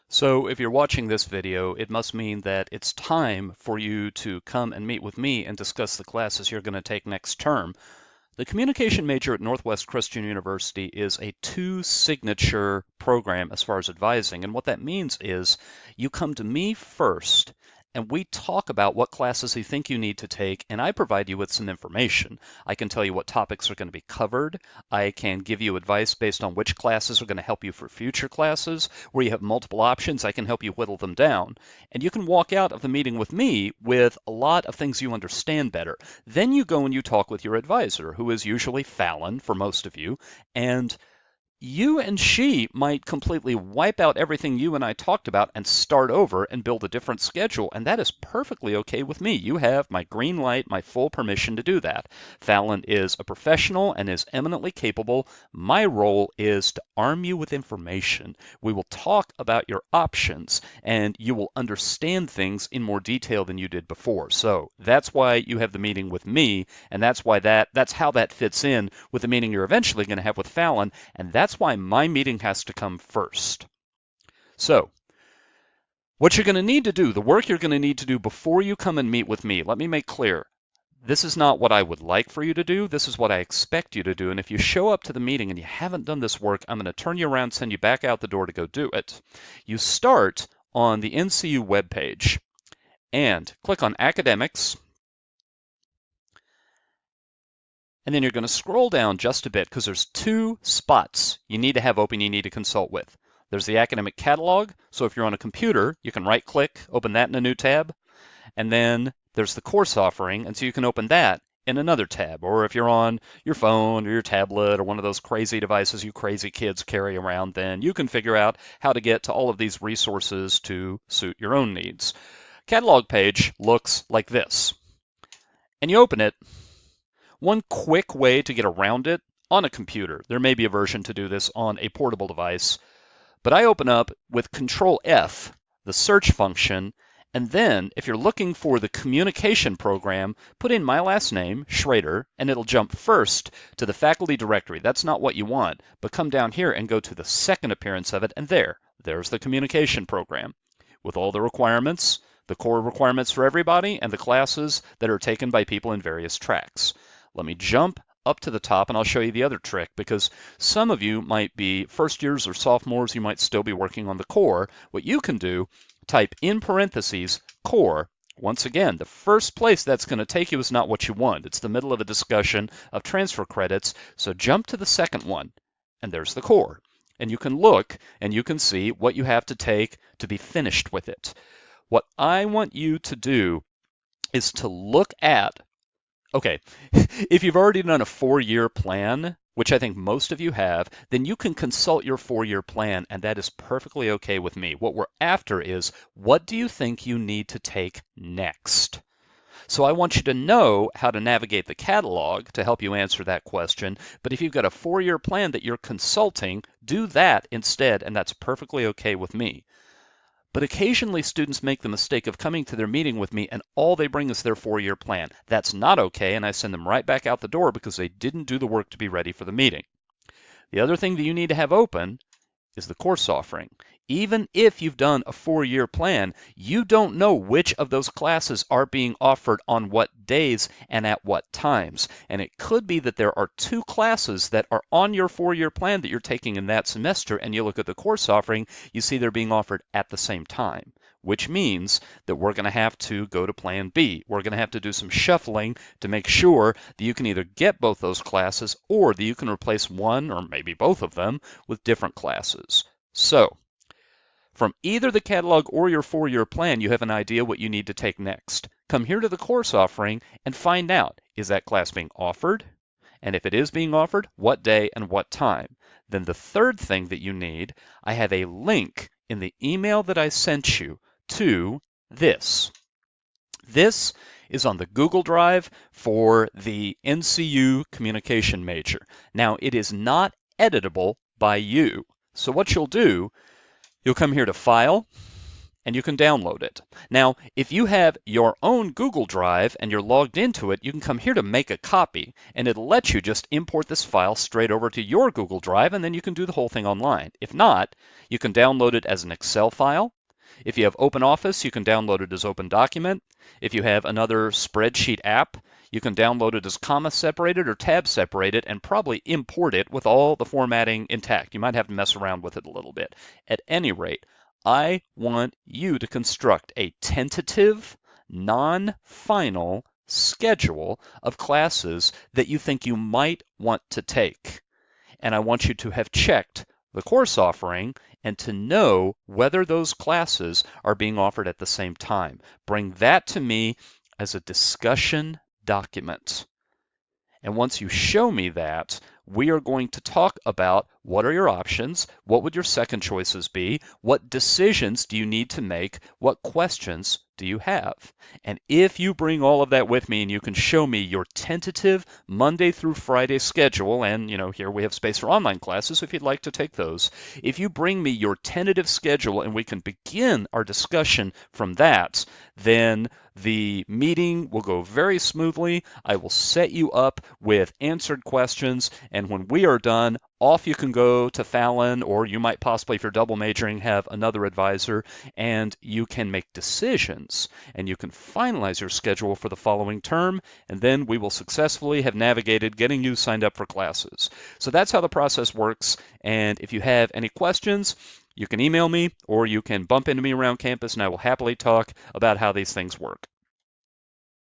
So if you're watching this video, it must mean that it's time for you to come and meet with me and discuss the classes you're going to take next term. The communication major at Northwest Christian University is a two-signature program as far as advising. And what that means is you come to me first and we talk about what classes you think you need to take, and I provide you with some information. I can tell you what topics are going to be covered. I can give you advice based on which classes are going to help you for future classes. Where you have multiple options, I can help you whittle them down. And you can walk out of the meeting with me with a lot of things you understand better. Then you go and you talk with your advisor, who is usually Fallon for most of you, and you and she might completely wipe out everything you and I talked about and start over and build a different schedule, and that is perfectly okay with me. You have my green light, my full permission to do that. Fallon is a professional and is eminently capable. My role is to arm you with information. We will talk about your options, and you will understand things in more detail than you did before. So that's why you have the meeting with me, and that's how that fits in with the meeting you're eventually going to have with Fallon, and that's why my meeting has to come first. So, what you're going to need to do, the work you're going to need to do before you come and meet with me, let me make clear. This is not what I would like for you to do. This is what I expect you to do. And if you show up to the meeting and you haven't done this work, I'm going to turn you around, send you back out the door to go do it. You start on the NCU webpage and click on Academics. And then you're going to scroll down just a bit because there's two spots you need to have open, you need to consult with. There's the academic catalog. So if you're on a computer, you can right click, open that in a new tab. And then there's the course offering. And so you can open that in another tab. Or if you're on your phone or your tablet or one of those crazy devices you crazy kids carry around, then you can figure out how to get to all of these resources to suit your own needs. Catalog page looks like this. And you open it. One quick way to get around it on a computer, there may be a version to do this on a portable device, but I open up with Control F, the search function, and then if you're looking for the communication program, put in my last name, Schrader, and it'll jump first to the faculty directory. That's not what you want, but come down here and go to the second appearance of it, and there's the communication program with all the requirements, the core requirements for everybody, and the classes that are taken by people in various tracks. Let me jump up to the top and I'll show you the other trick, because some of you might be first years or sophomores, you might still be working on the core. What you can do, type in parentheses core. Once again, the first place that's going to take you is not what you want. It's the middle of a discussion of transfer credits. So jump to the second one, and there's the core. And you can look and you can see what you have to take to be finished with it. What I want you to do is to look at, okay, if you've already done a 4-year plan, which I think most of you have, then you can consult your 4-year plan, and that is perfectly okay with me. What we're after is, what do you think you need to take next? So I want you to know how to navigate the catalog to help you answer that question. But if you've got a 4-year plan that you're consulting, do that instead, and that's perfectly okay with me. But occasionally students make the mistake of coming to their meeting with me and all they bring is their 4-year plan. That's not okay, and I send them right back out the door because they didn't do the work to be ready for the meeting. The other thing that you need to have open is the course offering. Even if you've done a 4-year plan, you don't know which of those classes are being offered on what days and at what times. And it could be that there are 2 classes that are on your 4-year plan that you're taking in that semester, and you look at the course offering, you see they're being offered at the same time, which means that we're going to have to go to plan B. We're going to have to do some shuffling to make sure that you can either get both those classes or that you can replace one or maybe both of them with different classes. So, from either the catalog or your 4-year plan, you have an idea what you need to take next. Come here to the course offering and find out, is that class being offered? And if it is being offered, what day and what time? Then the third thing that you need, I have a link in the email that I sent you to this. This is on the Google Drive for the NCU communication major. Now, it is not editable by you. So what you'll do, you'll come here to File, and you can download it. Now, if you have your own Google Drive and you're logged into it, you can come here to make a copy, and it'll let you just import this file straight over to your Google Drive, and then you can do the whole thing online. If not, you can download it as an Excel file. If you have OpenOffice, you can download it as Open Document. If you have another spreadsheet app, you can download it as comma separated or tab separated and probably import it with all the formatting intact. You might have to mess around with it a little bit. At any rate, I want you to construct a tentative, non-final schedule of classes that you think you might want to take. And I want you to have checked the course offering and to know whether those classes are being offered at the same time. Bring that to me as a discussion document. And once you show me that, we are going to talk about what are your options, what would your second choices be, what decisions do you need to make, what questions do you have? And if you bring all of that with me and you can show me your tentative Monday through Friday schedule, and here we have space for online classes if you'd like to take those. If you bring me your tentative schedule and we can begin our discussion from that, then the meeting will go very smoothly. I will set you up with answered questions, and when we are done, off you can go to Fallon, or you might possibly, if you're double majoring, have another advisor, and you can make decisions, and you can finalize your schedule for the following term, and then we will successfully have navigated getting you signed up for classes. So that's how the process works, and if you have any questions, you can email me or you can bump into me around campus, and I will happily talk about how these things work.